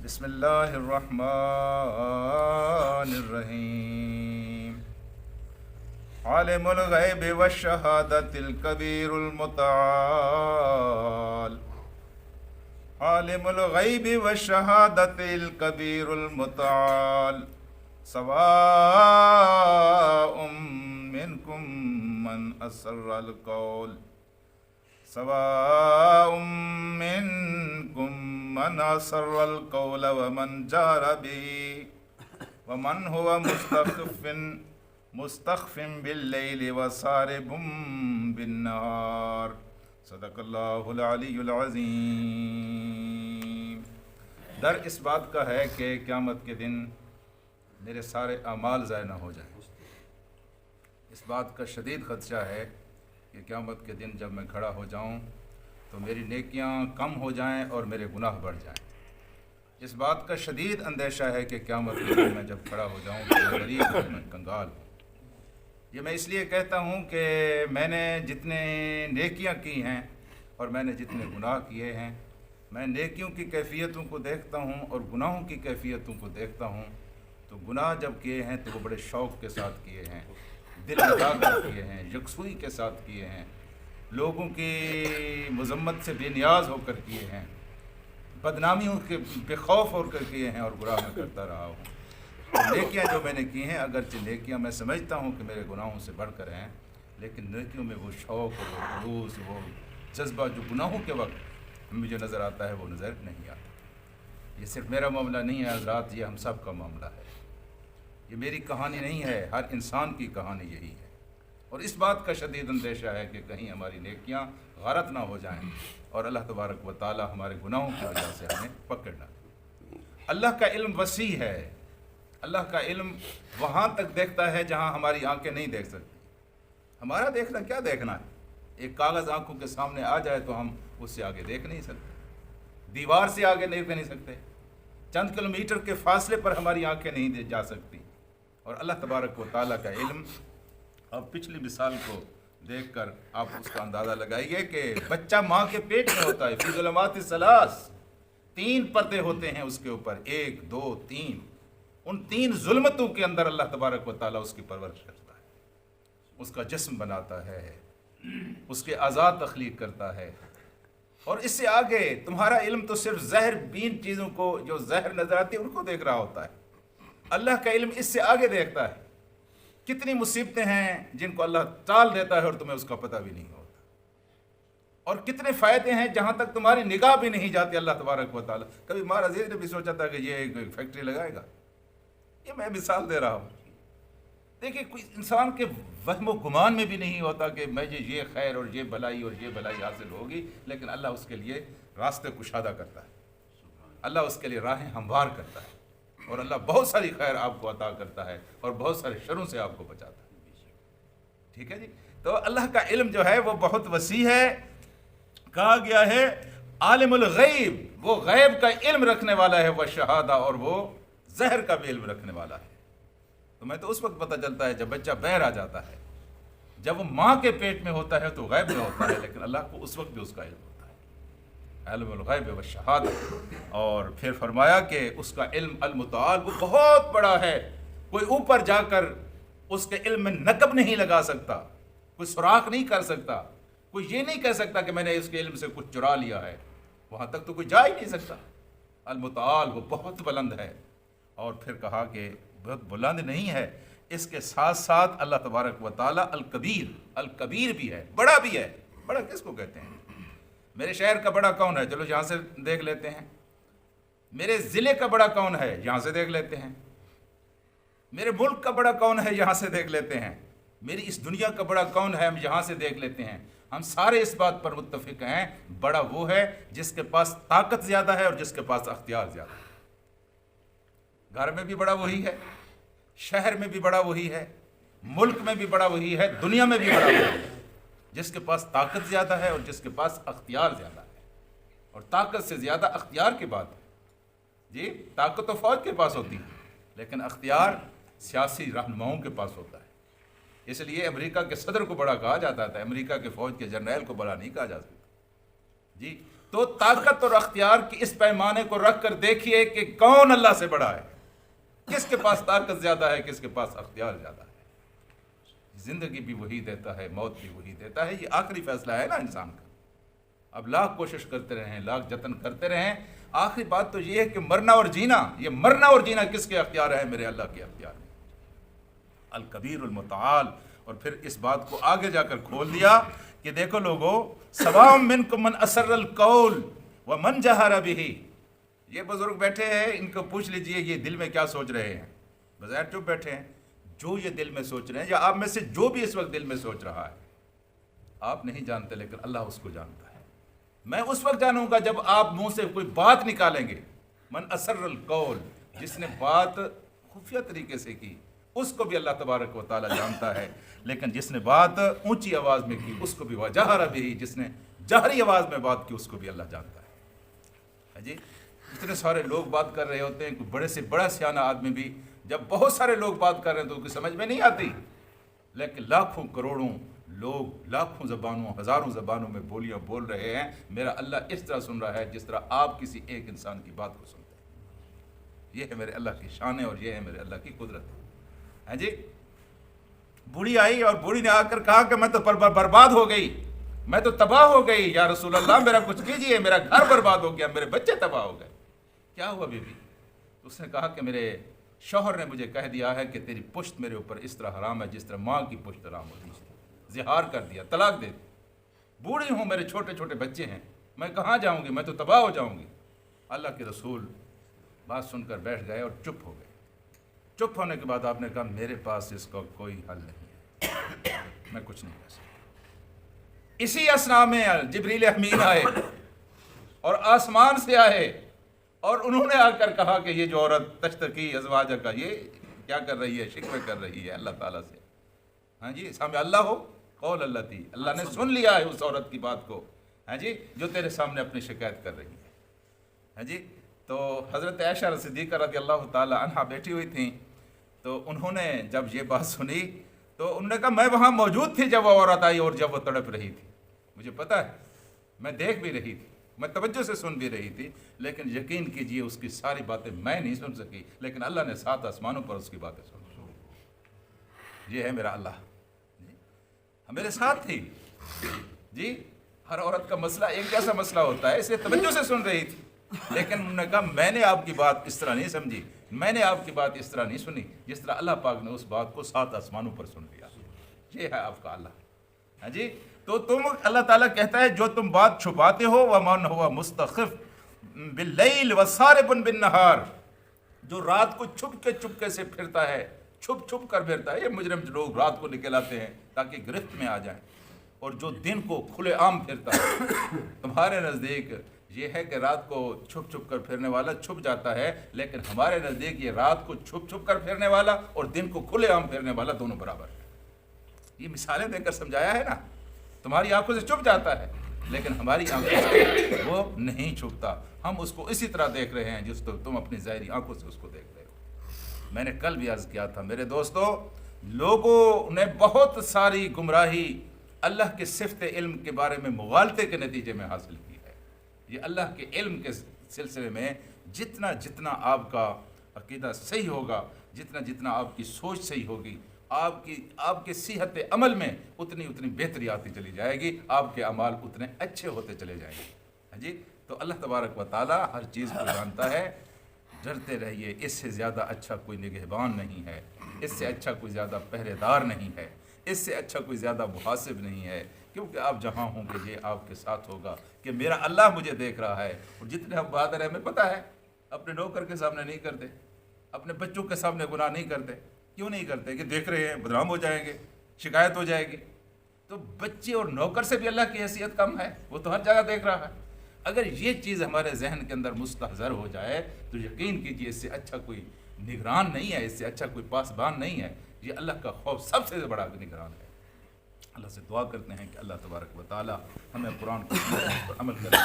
بسم اللہ الرحمن الرحیم عالم الغیب والشہادۃ الکبیر المتعال عالم الغیب والشہادۃ الکبیر المتعال سواء منکم من اسر القول سواء منکم من اسر القول ومن جار به ومن هو مستخف باللیل وسارب بالنہار صدق اللہ العلی العظیم۔ در اس بات کا ہے کہ قیامت کے دن میرے سارے اعمال ضائع نہ ہو جائیں۔ اس بات کا شدید خدشہ ہے کہ قیامت کے دن جب میں کھڑا ہو جاؤں تو میری نیکیاں کم ہو جائیں اور میرے گناہ بڑھ جائیں۔ اس بات کا شدید اندیشہ ہے کہ قیامت کے دن میں جب کھڑا ہو جاؤں تو میں غریب ہوں، میں کنگال ہوں۔ یہ میں اس لیے کہتا ہوں کہ میں نے جتنے نیکیاں کی ہیں اور میں نے جتنے گناہ کیے ہیں، میں نیکیوں کی کیفیتوں کو دیکھتا ہوں اور گناہوں کی کیفیتوں کو دیکھتا ہوں تو گناہ جب کیے ہیں تو وہ بڑے شوق کے ساتھ کیے ہیں، دل لگا کر کیے ہیں، یکسوئی کے ساتھ کیے ہیں، لوگوں کی مذمت سے بے نیاز ہو کر کیے ہیں، بدنامیوں کے بے خوف ہو کر کیے ہیں اور گناہ میں کرتا رہا ہوں۔ نیکیاں جو میں نے کی ہیں، اگرچہ نیکیاں میں سمجھتا ہوں کہ میرے گناہوں سے بڑھ کر ہیں، لیکن نیکیوں میں وہ شوق اور وہ خلوص، وہ جذبہ جو گناہوں کے وقت مجھے نظر آتا ہے وہ نظر نہیں آتا۔ یہ صرف میرا معاملہ نہیں ہے حضرات، یہ ہم سب کا معاملہ ہے۔ یہ میری کہانی نہیں ہے، ہر انسان کی کہانی یہی ہے، اور اس بات کا شدید اندیشہ ہے کہ کہیں ہماری نیکیاں غارت نہ ہو جائیں اور اللہ تبارک و تعالی ہمارے گناہوں کی وجہ سے ہمیں پکڑ نہ لے۔ اللہ کا علم وسیع ہے، اللہ کا علم وہاں تک دیکھتا ہے جہاں ہماری آنکھیں نہیں دیکھ سکتی۔ ہمارا دیکھنا کیا دیکھنا ہے؟ ایک کاغذ آنکھوں کے سامنے آ جائے تو ہم اس سے آگے دیکھ نہیں سکتے، دیوار سے آگے دیکھ نہیں سکتے، چند کلومیٹر کے فاصلے پر ہماری آنکھیں نہیں جا سکتی۔ اور اللہ تبارک و تعالیٰ کا علم، اب پچھلی مثال کو دیکھ کر آپ اس کا اندازہ لگائیے کہ بچہ ماں کے پیٹ میں ہوتا ہے، فی ظلمات ثلاث، 3 پردے ہوتے ہیں اس کے اوپر، 1 2 3۔ ان 3 ظلمتوں کے اندر اللہ تبارک و تعالیٰ اس کی پرورش کرتا ہے، اس کا جسم بناتا ہے، اس کے اعضاء تخلیق کرتا ہے۔ اور اس سے آگے تمہارا علم تو صرف زہر بین چیزوں کو جو زہر نظر آتی ہے ان کو دیکھ رہا ہوتا ہے، اللہ کا علم اس سے آگے دیکھتا ہے۔ کتنی مصیبتیں ہیں جن کو اللہ ٹال دیتا ہے اور تمہیں اس کا پتہ بھی نہیں ہوتا، اور کتنے فائدے ہیں جہاں تک تمہاری نگاہ بھی نہیں جاتی اللہ تبارک و تعالیٰ۔ کبھی مہار عزیز نے بھی سوچا تھا کہ یہ ایک فیکٹری لگائے گا، یہ میں مثال دے رہا ہوں۔ دیکھیں، کوئی انسان کے وہم و گمان میں بھی نہیں ہوتا کہ مجھے یہ خیر اور یہ بھلائی حاصل ہوگی، لیکن اللہ اس کے لیے راستے کشادہ کرتا ہے، اللہ اس کے لیے راہیں ہموار کرتا ہے، اور اللہ بہت ساری خیر آپ کو عطا کرتا ہے اور بہت سارے شروں سے آپ کو بچاتا ہے۔ ٹھیک ہے جی، تو اللہ کا علم جو ہے وہ بہت وسیع ہے۔ کہا گیا ہے عالم الغیب، وہ غیب کا علم رکھنے والا ہے، وہ شہادہ، اور وہ زہر کا بھی علم رکھنے والا ہے۔ تو میں تو اس وقت پتہ چلتا ہے جب بچہ بہر آ جاتا ہے، جب وہ ماں کے پیٹ میں ہوتا ہے تو غیب میں ہوتا ہے، لیکن اللہ کو اس وقت بھی اس کا علم ہوتا ہے، علم الغیب والشہادہ۔ اور پھر فرمایا کہ اس کا علم المتعال، وہ بہت بڑا ہے، کوئی اوپر جا کر اس کے علم میں نقب نہیں لگا سکتا، کوئی سراخ نہیں کر سکتا، کوئی یہ نہیں کہہ سکتا کہ میں نے اس کے علم سے کچھ چرا لیا ہے، وہاں تک تو کوئی جا ہی نہیں سکتا۔ المتعال، وہ بہت بلند ہے۔ اور پھر کہا کہ بہت بلند نہیں ہے، اس کے ساتھ ساتھ اللہ تبارک و تعالیٰ الکبیر بھی ہے، بڑا بھی ہے۔ بڑا کس کو کہتے ہیں؟ میرے شہر کا بڑا کون ہے؟ چلو یہاں سے دیکھ لیتے ہیں۔ میرے ضلع کا بڑا کون ہے؟ یہاں سے دیکھ لیتے ہیں۔ میرے ملک کا بڑا کون ہے؟ یہاں سے دیکھ لیتے ہیں۔ میری اس دنیا کا بڑا کون ہے؟ ہم یہاں سے دیکھ لیتے ہیں۔ ہم سارے اس بات پر متفق ہیں، بڑا وہ ہے جس کے پاس طاقت زیادہ ہے اور جس کے پاس اختیار زیادہ ہے۔ گھر میں بھی بڑا وہی ہے، شہر میں بھی بڑا وہی ہے، ملک میں بھی بڑا وہی ہے، دنیا میں بھی بڑا وہی ہے، جس کے پاس طاقت زیادہ ہے اور جس کے پاس اختیار زیادہ ہے۔ اور طاقت سے زیادہ اختیار کی بات ہے جی، طاقت تو فوج کے پاس ہوتی ہے، لیکن اختیار سیاسی رہنماؤں کے پاس ہوتا ہے۔ اس لیے امریکہ کے صدر کو بڑا کہا جاتا تھا، امریکہ کے فوج کے جرنیل کو بڑا نہیں کہا جا سکتا جی۔ تو طاقت اور اختیار کی اس پیمانے کو رکھ کر دیکھیے کہ کون اللہ سے بڑا ہے، کس کے پاس طاقت زیادہ ہے، کس کے پاس اختیار زیادہ ہے۔ زندگی بھی وہی دیتا ہے، موت بھی وہی دیتا ہے، یہ آخری فیصلہ ہے نا انسان کا۔ اب لاکھ کوشش کرتے رہیں، لاکھ جتن کرتے رہیں، آخری بات تو یہ ہے کہ مرنا اور جینا، یہ مرنا اور جینا کس کے اختیار ہے؟ میرے اللہ کے اختیار میں، الکبیر المتعال۔ اور پھر اس بات کو آگے جا کر کھول دیا کہ دیکھو لوگو، سواء منکم من اسر القول ومن جہر بہ۔ یہ بزرگ بیٹھے ہیں، ان کو پوچھ لیجئے یہ دل میں کیا سوچ رہے ہیں، بظاہر چپ بیٹھے ہیں۔ جو یہ دل میں سوچ رہے ہیں، یا آپ میں سے جو بھی اس وقت دل میں سوچ رہا ہے، آپ نہیں جانتے لیکن اللہ اس کو جانتا ہے۔ میں اس وقت جانوں گا جب آپ منہ سے کوئی بات نکالیں گے۔ من اسر القول، جس نے بات خفیہ طریقے سے کی، اس کو بھی اللہ تبارک و تعالی جانتا ہے، لیکن جس نے بات اونچی آواز میں کی اس کو بھی، وجہر بہ، جس نے جہری آواز میں بات کی اس کو بھی اللہ جانتا ہے جی۔ اتنے سارے لوگ بات کر رہے ہوتے ہیں، کوئی بڑے سے بڑا سیانہ آدمی بھی جب بہت سارے لوگ بات کر رہے ہیں تو کوئی سمجھ میں نہیں آتی، لیکن لاکھوں کروڑوں لوگ لاکھوں زبانوں، ہزاروں زبانوں میں بولیاں بول رہے ہیں، میرا اللہ اس طرح سن رہا ہے جس طرح آپ کسی ایک انسان کی بات کو سنتے ہیں۔ یہ ہے میرے اللہ کی شان ہے اور یہ ہے میرے اللہ کی قدرت ہے جی۔ بوڑھی آئی اور بوڑھی نے آ کر کہا کہ میں تو برباد ہو گئی، میں تو تباہ ہو گئی، یا رسول اللہ میرا کچھ کیجئے، میرا گھر برباد ہو گیا، میرے بچے تباہ ہو گئے۔ کیا ہوا بی بی؟ اس نے کہا کہ میرے شوہر نے مجھے کہہ دیا ہے کہ تیری پشت میرے اوپر اس طرح حرام ہے جس طرح ماں کی پشت حرام ہوتی ہے، زہار کر دیا، طلاق دے دی۔ بوڑھی ہوں، میرے چھوٹے چھوٹے بچے ہیں، میں کہاں جاؤں گی، میں تو تباہ ہو جاؤں گی۔ اللہ کے رسول بات سن کر بیٹھ گئے اور چپ ہو گئے۔ چپ ہونے کے بعد آپ نے کہا میرے پاس اس کا کوئی حل نہیں ہے، میں کچھ نہیں کر سکتا۔ اسی اثنا میں جبریل امین آئے اور آسمان سے آئے اور انہوں نے آ کر کہا کہ یہ جو عورت تشتکی ازواجہ کا، یہ کیا کر رہی ہے، شکوے کر رہی ہے اللہ تعالیٰ سے۔ ہاں جی، سامنے اللہ ہو، قول اللہ تھی، اللہ نے سن لیا ہے اس عورت کی بات کو، ہاں جی، جو تیرے سامنے اپنی شکایت کر رہی ہے۔ ہاں جی، تو حضرت عائشہ صدیقہ رضی اللہ تعالی عنہا بیٹھی ہوئی تھیں، تو انہوں نے جب یہ بات سنی تو انہوں نے کہا میں وہاں موجود تھی جب وہ عورت آئی اور جب وہ تڑپ رہی تھی، مجھے پتہ ہے، میں دیکھ بھی رہی تھی، میں توجہ سے سن بھی رہی تھی، لیکن یقین کیجئے اس کی ساری باتیں میں نہیں سن سکی، لیکن اللہ نے 7 آسمانوں پر اس کی باتیں سن۔ یہ ہے میرا اللہ جی، میرے ساتھ تھی جی۔ ہر عورت کا مسئلہ ایک جیسا مسئلہ ہوتا ہے، اس لیے توجہ سے سن رہی تھی، لیکن انہوں نے کہا میں نے آپ کی بات اس طرح نہیں سمجھی، میں نے آپ کی بات اس طرح نہیں سنی جس طرح اللہ پاک نے اس بات کو 7 آسمانوں پر سن لیا۔ یہ ہے آپ کا اللہ ہاں جی۔ تو تم، اللہ تعالیٰ کہتا ہے جو تم بات چھپاتے ہو، وَمَنْ هُوَ مُسْتَخِفٌ بِاللَّيْلِ وَسَارِبٌ بِالنَّهَارِ، جو رات کو چپکے سے پھرتا ہے، چھپ کر پھرتا ہے۔ یہ مجرم لوگ رات کو نکل آتے ہیں تاکہ گرفت میں آ جائیں، اور جو دن کو کھلے عام پھرتا ہے۔ تمہارے نزدیک یہ ہے کہ رات کو چھپ کر پھرنے والا چھپ جاتا ہے، لیکن ہمارے نزدیک یہ رات کو چھپ کر پھرنے والا اور دن کو کھلے عام پھرنے والا دونوں برابر ہے۔ یہ مثالیں دے کر سمجھایا ہے نا۔ تمہاری آنکھوں سے چھپ جاتا ہے، لیکن ہماری آنکھوں سے وہ نہیں چھپتا، ہم اس کو اسی طرح دیکھ رہے ہیں جس تو تم اپنی ظاہری آنکھوں سے اس کو دیکھ رہے ہو۔ میں نے کل بھی عرض کیا تھا میرے دوستو، لوگوں نے بہت ساری گمراہی اللہ کے صفت علم کے بارے میں مغالطے کے نتیجے میں حاصل کی ہے۔ یہ اللہ کے علم کے سلسلے میں جتنا آپ کا عقیدہ صحیح ہوگا، جتنا آپ کی سوچ صحیح ہوگی، آپ کے صحت عمل میں اتنی بہتری آتی چلی جائے گی، آپ کے اعمال اتنے اچھے ہوتے چلے جائیں گے ہاں جی۔ تو اللہ تبارک و تعالی ہر چیز کو جانتا ہے، ڈرتے رہیے، اس سے زیادہ اچھا کوئی نگہبان نہیں ہے، اس سے اچھا کوئی زیادہ پہرے دار نہیں ہے، اس سے اچھا کوئی زیادہ محاسب نہیں ہے، کیونکہ آپ جہاں ہوں گے یہ آپ کے ساتھ ہوگا کہ میرا اللہ مجھے دیکھ رہا ہے۔ اور جتنے ہم بہادر ہیں، ہمیں پتہ ہے اپنے نوکر کے سامنے نہیں کرتے، اپنے بچوں کے سامنے گناہ نہیں کرتے۔ کیوں نہیں کرتے؟ کہ دیکھ رہے ہیں بدنام ہو جائیں گے، شکایت ہو جائے گی۔ تو بچے اور نوکر سے بھی اللہ کی حیثیت کم ہے، وہ تو ہر جگہ دیکھ رہا ہے۔ اگر یہ چیز ہمارے ذہن کے اندر مستحضر ہو جائے تو یقین کیجیے اس سے اچھا کوئی نگران نہیں ہے، اس سے اچھا کوئی پاسبان نہیں ہے۔ یہ اللہ کا خوف سب سے بڑا نگران ہے۔ اللہ سے دعا کرتے ہیں کہ اللہ تبارک و تعالی ہمیں قرآن کو عمل کرنے